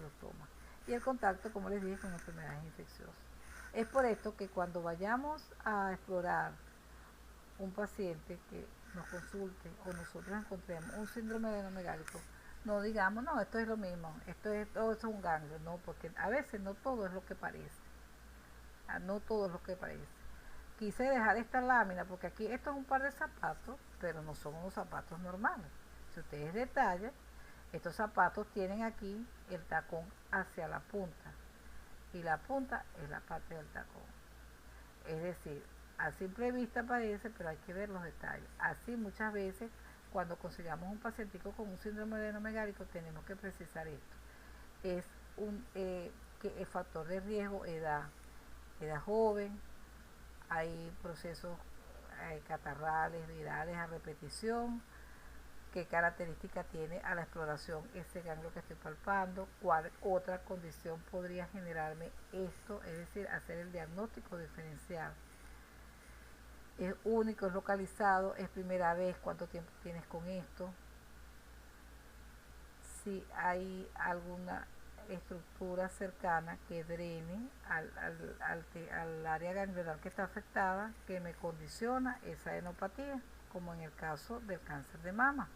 los toma. Y el contacto, como les dije, con enfermedades infecciosas. Es por esto que cuando vayamos a explorar un paciente que nos consulte o nosotros encontremos un síndrome adenomegálico, no digamos, no, esto es lo mismo, todo es un ganglio, no, porque a veces no todo es lo que parece, no todo es lo que parece. Quise dejar esta lámina porque aquí esto es un par de zapatos, pero no son unos zapatos normales. Si ustedes detallan, estos zapatos tienen aquí el tacón hacia la punta y la punta es la parte del tacón. Es decir, a simple vista parece, pero hay que ver los detalles. Así muchas veces cuando consigamos un pacientico con un síndrome adenomegálico tenemos que precisar esto. Es un que el factor de riesgo, edad joven, hay procesos catarrales, virales a repetición, qué característica tiene a la exploración ese ganglio que estoy palpando, cuál otra condición podría generarme esto, es decir, hacer el diagnóstico diferencial. Es único, es localizado, es primera vez, cuánto tiempo tienes con esto, si hay alguna estructura cercana que drene al área ganglionar que está afectada, que me condiciona esa adenopatía, como en el caso del cáncer de mama,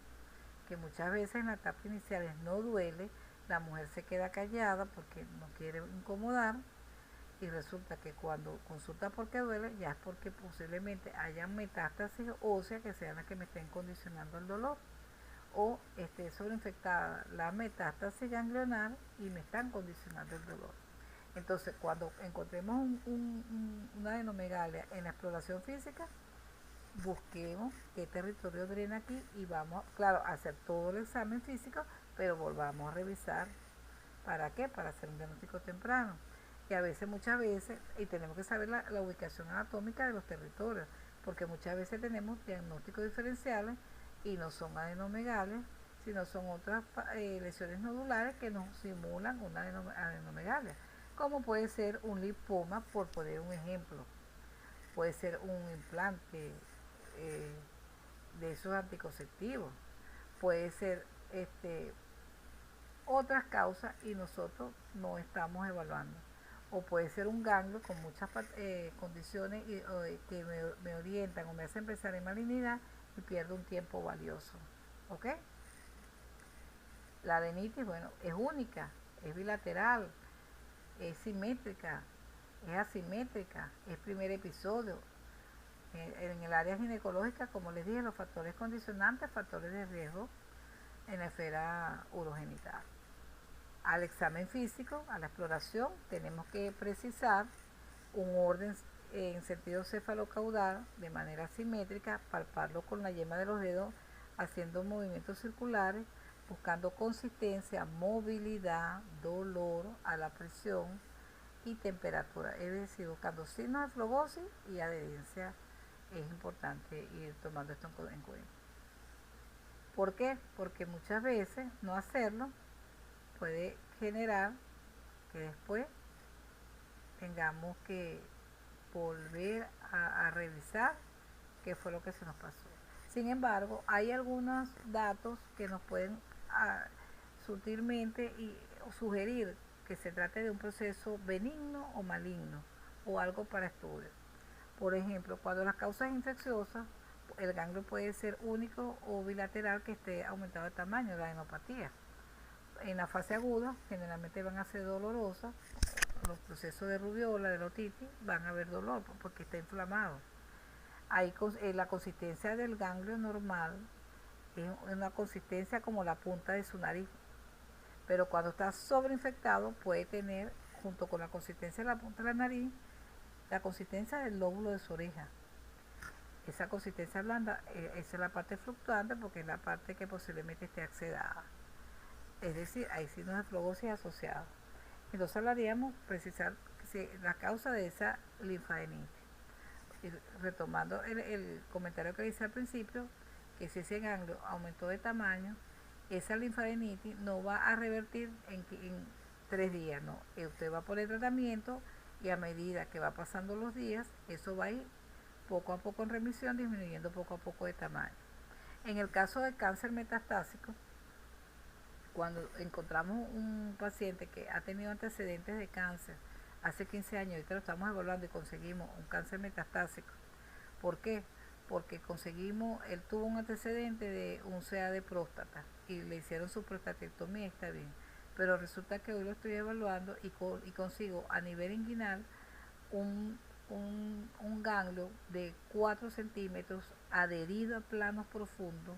que muchas veces en la etapa inicial no duele, la mujer se queda callada porque no quiere incomodar, y resulta que cuando consulta porque duele, ya es porque posiblemente haya metástasis ósea que sean las que me estén condicionando el dolor, o esté sobreinfectada la metástasis ganglionar y me están condicionando el dolor. Entonces, cuando encontremos una adenomegalia en la exploración física, busquemos qué territorio drena aquí y vamos, claro, a hacer todo el examen físico, pero volvamos a revisar. ¿Para qué? Para hacer un diagnóstico temprano. Y a veces, muchas veces, y tenemos que saber la ubicación anatómica de los territorios, porque muchas veces tenemos diagnósticos diferenciales y no son adenomegalias, sino son otras lesiones nodulares que nos simulan una adenomegalia, como puede ser un lipoma, por poner un ejemplo, puede ser un implante eh, de esos anticonceptivos, puede ser otras causas y nosotros no estamos evaluando. O puede ser un ganglio con muchas condiciones que me orientan o me hacen pensar en malignidad y pierdo un tiempo valioso. ¿Ok? La adenitis, bueno, es única, es bilateral, es simétrica, es asimétrica, es primer episodio. En el área ginecológica, como les dije, los factores condicionantes, factores de riesgo en la esfera urogenital. Al examen físico, a la exploración, tenemos que precisar un orden en sentido cefalocaudal de manera simétrica, palparlo con la yema de los dedos, haciendo movimientos circulares, buscando consistencia, movilidad, dolor a la presión y temperatura, es decir, buscando signos de flebosis y adherencia. Es importante ir tomando esto en cuenta. ¿Por qué? Porque muchas veces no hacerlo puede generar que después tengamos que volver a revisar qué fue lo que se nos pasó. Sin embargo, hay algunos datos que nos pueden sutilmente sugerir que se trate de un proceso benigno o maligno o algo para estudio. Por ejemplo, cuando las causas infecciosas, el ganglio puede ser único o bilateral que esté aumentado de tamaño, la adenopatía. En la fase aguda generalmente van a ser dolorosas, los procesos de rubiola, de otitis, van a haber dolor porque está inflamado. Hay la consistencia del ganglio normal es una consistencia como la punta de su nariz, pero cuando está sobreinfectado puede tener, junto con la consistencia de la punta de la nariz, la consistencia del lóbulo de su oreja. Esa consistencia blanda, esa es la parte fluctuante porque es la parte que posiblemente esté accedada. Es decir, hay signos de flebosis asociados. Entonces hablaríamos precisar la causa de esa linfadenitis. Y retomando el comentario que hice al principio, que si ese ganglio aumentó de tamaño, esa linfadenitis no va a revertir en 3 días, no. Usted va a poner tratamiento y a medida que va pasando los días, eso va a ir poco a poco en remisión, disminuyendo poco a poco de tamaño. En el caso del cáncer metastásico, cuando encontramos un paciente que ha tenido antecedentes de cáncer hace 15 años, ahorita lo estamos evaluando y conseguimos un cáncer metastásico. ¿Por qué? Porque conseguimos, él tuvo un antecedente de un CA de próstata y le hicieron su prostatectomía, está bien. Pero resulta que hoy lo estoy evaluando y consigo a nivel inguinal un, un ganglio de 4 centímetros adherido a planos profundos,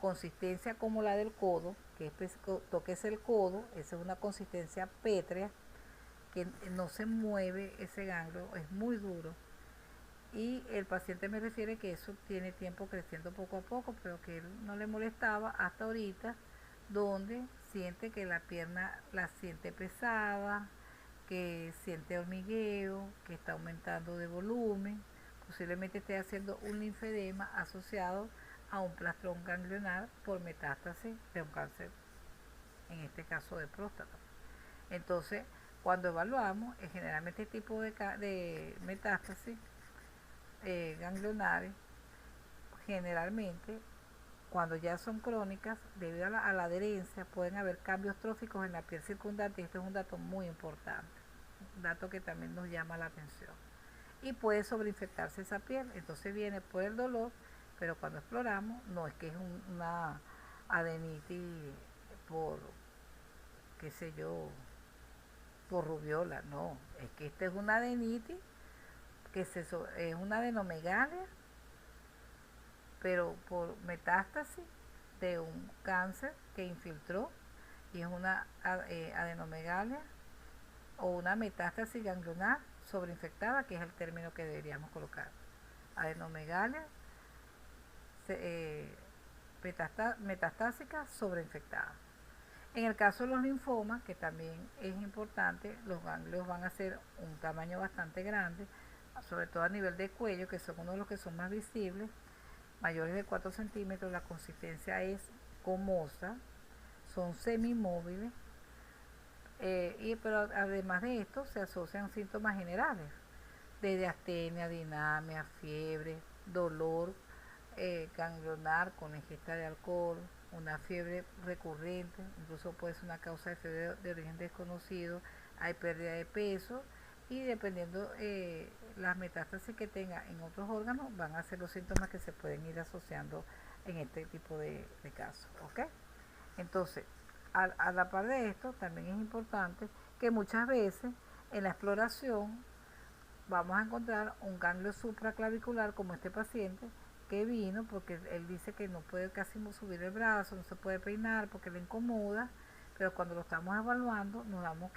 consistencia como la del codo, que toques el codo, esa es una consistencia pétrea, que no se mueve ese ganglio, es muy duro. Y el paciente me refiere que eso tiene tiempo creciendo poco a poco, pero que él no le molestaba hasta ahorita, donde siente que la pierna la siente pesada, que siente hormigueo, que está aumentando de volumen, posiblemente esté haciendo un linfedema asociado a un plastrón ganglionar por metástasis de un cáncer, en este caso de próstata. Entonces, cuando evaluamos, generalmente este tipo de metástasis ganglionares, generalmente, cuando ya son crónicas, debido a la adherencia, pueden haber cambios tróficos en la piel circundante, y esto es un dato muy importante, un dato que también nos llama la atención. Y puede sobreinfectarse esa piel, entonces viene por el dolor, pero cuando exploramos, no es que es una adenitis por, qué sé yo, por rubiola, no, es que esta es una adenitis que es una adenomegalia, pero por metástasis de un cáncer que infiltró, y es una adenomegalia o una metástasis ganglionar sobreinfectada, que es el término que deberíamos colocar. Adenomegalia metastásica sobreinfectada. En el caso de los linfomas, que también es importante, los ganglios van a ser un tamaño bastante grande, sobre todo a nivel de cuello, que son uno de los que son más visibles, mayores de 4 centímetros, la consistencia es gomosa, son semimóviles, pero además de esto se asocian síntomas generales, desde astenia, dinamia, fiebre, dolor ganglionar con ingesta de alcohol, una fiebre recurrente, incluso puede ser una causa de fiebre de origen desconocido, hay pérdida de peso, y dependiendo las metástasis que tenga en otros órganos, van a ser los síntomas que se pueden ir asociando en este tipo de casos. ¿Ok? Entonces, a la par de esto, también es importante que muchas veces en la exploración vamos a encontrar un ganglio supraclavicular, como este paciente que vino porque él dice que no puede casi subir el brazo, no se puede peinar porque le incomoda, pero cuando lo estamos evaluando nos damos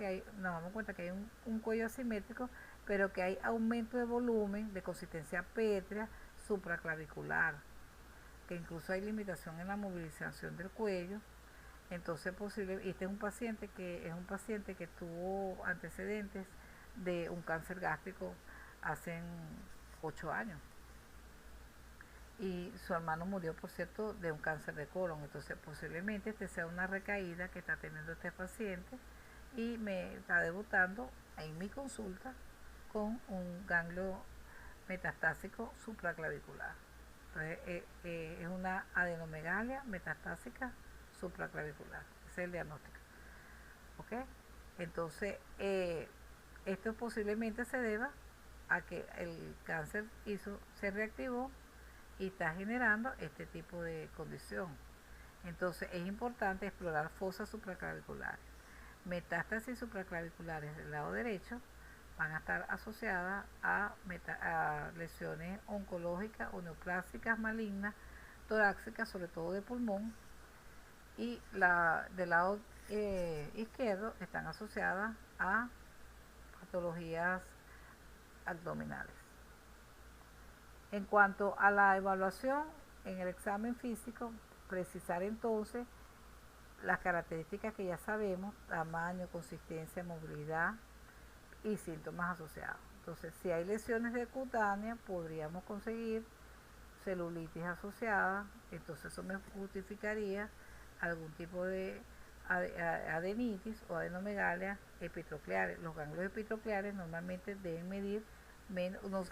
cuenta que hay un cuello asimétrico, pero que hay aumento de volumen, de consistencia pétrea supraclavicular, que incluso hay limitación en la movilización del cuello. Entonces este es un paciente que tuvo antecedentes de un cáncer gástrico hace 8 años. Y su hermano murió, por cierto, de un cáncer de colon. Entonces posiblemente este sea una recaída que está teniendo este paciente, y me está debutando en mi consulta con un ganglio metastásico supraclavicular. Entonces es una adenomegalia metastásica supraclavicular. Ese es el diagnóstico. ¿Ok? Entonces, esto posiblemente se deba a que el cáncer se reactivó y está generando este tipo de condición. Entonces, es importante explorar fosas supraclaviculares. Metástasis supraclaviculares del lado derecho van a estar asociadas a lesiones oncológicas o neoplásicas malignas, torácicas, sobre todo de pulmón, y del lado izquierdo están asociadas a patologías abdominales. En cuanto a la evaluación en el examen físico, precisar entonces las características que ya sabemos: tamaño, consistencia, movilidad y síntomas asociados. Entonces, si hay lesiones de cutánea, podríamos conseguir celulitis asociada, entonces eso me justificaría algún tipo de adenitis o adenomegalia epitrocleares. Los ganglios epitrocleares normalmente deben medir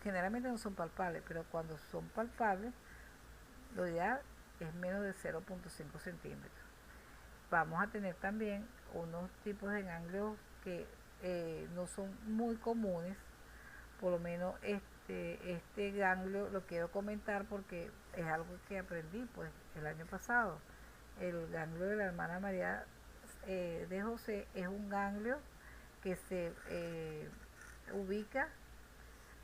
generalmente no son palpables, pero cuando son palpables, lo ideal es menos de 0.5 centímetros. vamos a tener también unos tipos de ganglios que no son muy comunes. Por lo menos este ganglio lo quiero comentar porque es algo que aprendí pues el año pasado. El ganglio de la hermana María de José es un ganglio que se ubica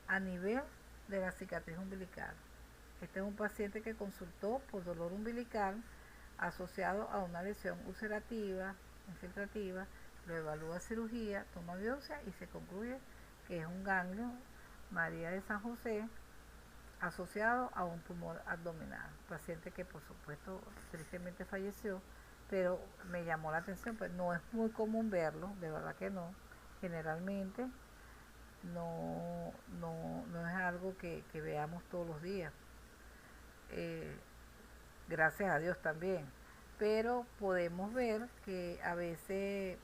a nivel de la cicatriz umbilical. Este es un paciente que consultó por dolor umbilical asociado a una lesión ulcerativa, infiltrativa, lo evalúa cirugía, toma biopsia y se concluye que es un ganglio María de San José asociado a un tumor abdominal. Paciente que por supuesto tristemente falleció, pero me llamó la atención, pues no es muy común verlo, de verdad que no. Generalmente no es algo que veamos todos los días. Eh, Gracias a Dios también. Pero podemos ver que a veces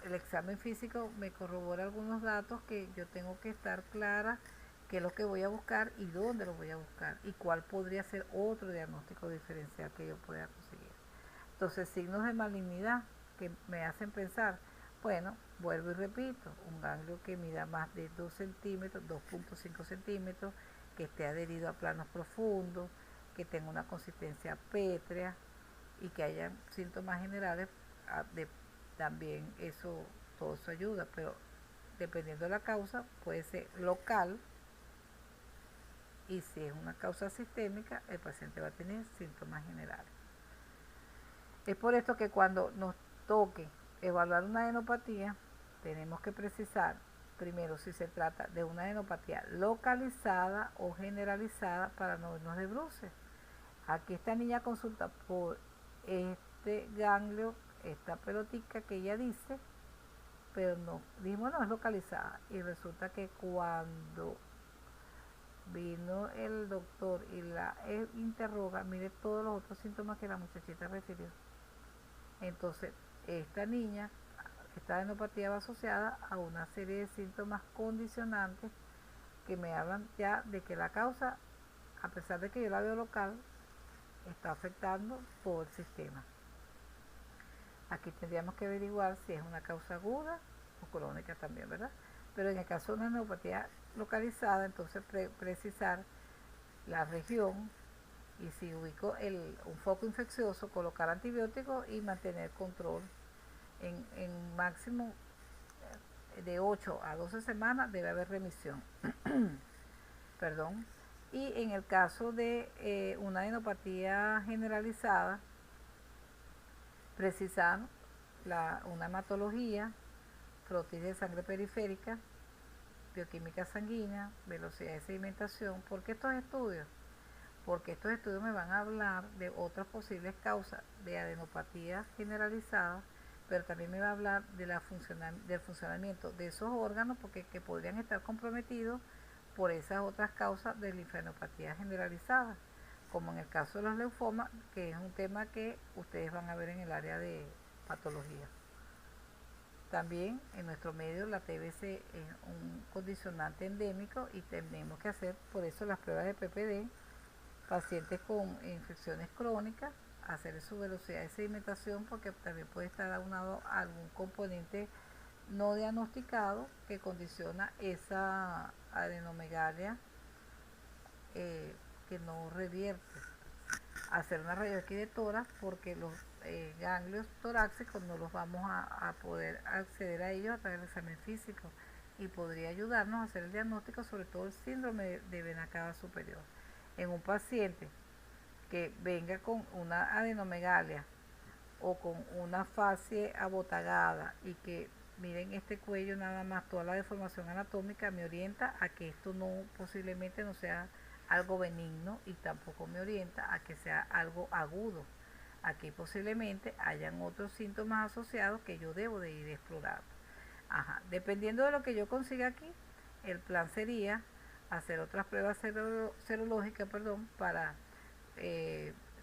el examen físico me corrobora algunos datos que yo tengo que estar clara qué es lo que voy a buscar y dónde lo voy a buscar y cuál podría ser otro diagnóstico diferencial que yo pueda conseguir. Entonces, signos de malignidad que me hacen pensar, bueno, vuelvo y repito, un ganglio que mida más de 2 centímetros, 2.5 centímetros, que esté adherido a planos profundos, que tenga una consistencia pétrea y que haya síntomas generales, también eso, todo eso ayuda, pero dependiendo de la causa, puede ser local y si es una causa sistémica, el paciente va a tener síntomas generales. Es por esto que cuando nos toque evaluar una adenopatía, tenemos que precisar primero si se trata de una adenopatía localizada o generalizada para no irnos de bruces. Aquí esta niña consulta por este ganglio, esta pelotica que ella dice, pero no, dijimos no es localizada. Y resulta que cuando vino el doctor y la interroga, mire todos los otros síntomas que la muchachita refirió. Entonces, esta niña, esta adenopatía va asociada a una serie de síntomas condicionantes que me hablan ya de que la causa, a pesar de que yo la veo local, está afectando todo el sistema. Aquí tendríamos que averiguar si es una causa aguda o crónica también, ¿verdad? Pero en el caso de una neuropatía localizada, entonces precisar la región y si ubico un foco infeccioso, colocar antibióticos y mantener control. En máximo de 8 a 12 semanas debe haber remisión. Perdón. Y en el caso de una adenopatía generalizada, precisar una hematología, frotis de sangre periférica, bioquímica sanguínea, velocidad de sedimentación. ¿Por qué estos estudios? Porque estos estudios me van a hablar de otras posibles causas de adenopatía generalizada, pero también me va a hablar de del funcionamiento de esos órganos porque que podrían estar comprometidos por esas otras causas de linfadenopatía generalizada, como en el caso de los linfomas, que es un tema que ustedes van a ver en el área de patología. También en nuestro medio la TBC es un condicionante endémico y tenemos que hacer por eso las pruebas de PPD, pacientes con infecciones crónicas, hacer su velocidad de sedimentación porque también puede estar aunado a algún componente no diagnosticado que condiciona esa adenomegalia que no revierte. Hacer una radiografía de tórax porque los ganglios torácicos no los vamos a poder acceder a ellos a través del examen físico y podría ayudarnos a hacer el diagnóstico, sobre todo el síndrome de vena cava superior. En un paciente que venga con una adenomegalia o con una fascie abotagada y que miren este cuello nada más, toda la deformación anatómica me orienta a que esto no posiblemente no sea algo benigno y tampoco me orienta a que sea algo agudo. Aquí posiblemente hayan otros síntomas asociados que yo debo de ir explorando. Dependiendo de lo que yo consiga aquí, el plan sería hacer otras pruebas serológicas, para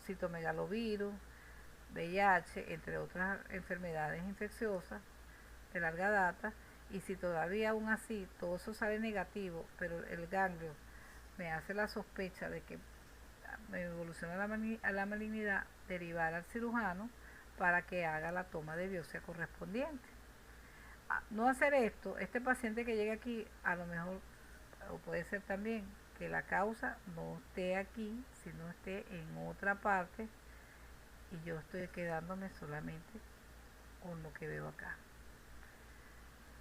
citomegalovirus, VIH, entre otras enfermedades infecciosas de larga data, y si todavía aún así todo eso sale negativo, pero el ganglio me hace la sospecha de que me evoluciona a la malignidad, derivar al cirujano para que haga la toma de biopsia correspondiente. No hacer esto, este paciente que llega aquí, a lo mejor, o puede ser también que la causa no esté aquí, sino esté en otra parte, y yo estoy quedándome solamente con lo que veo acá.